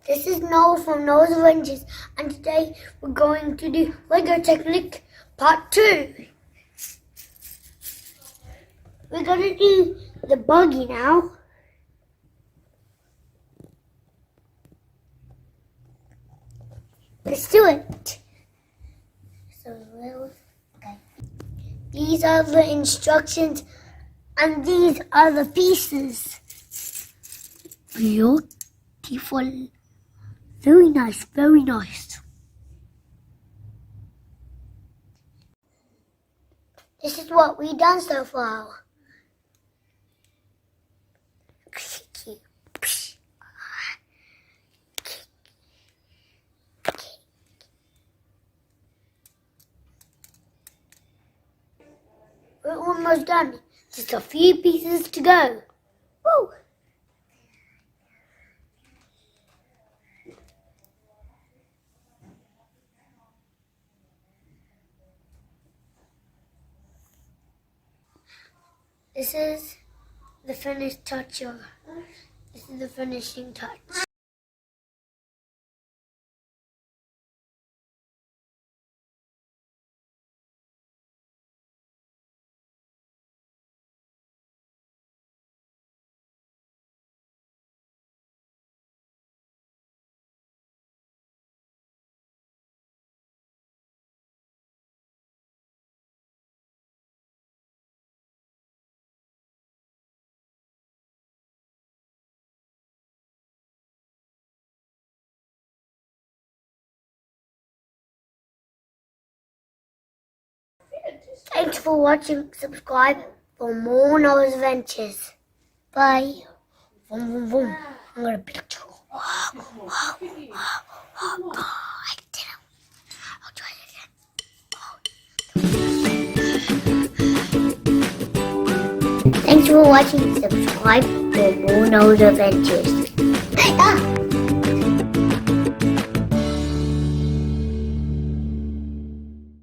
This is Noel from Noel's Adventures, and today we're going to do Lego Technic Part 2. We're going to do the buggy now. Let's do it. Okay. These are the instructions, and these are the pieces. Beautiful. Very nice, very nice. This is what we've done so far. We're almost done. Just a few pieces to go. Woo! This is the finished touch. This is the finishing touch. Thanks for watching. Subscribe for more Noah's Adventures. Bye. Boom, boom, boom. I'm gonna picture. I did it. I'll try it again. Thanks for watching. Subscribe for more Noah's Adventures.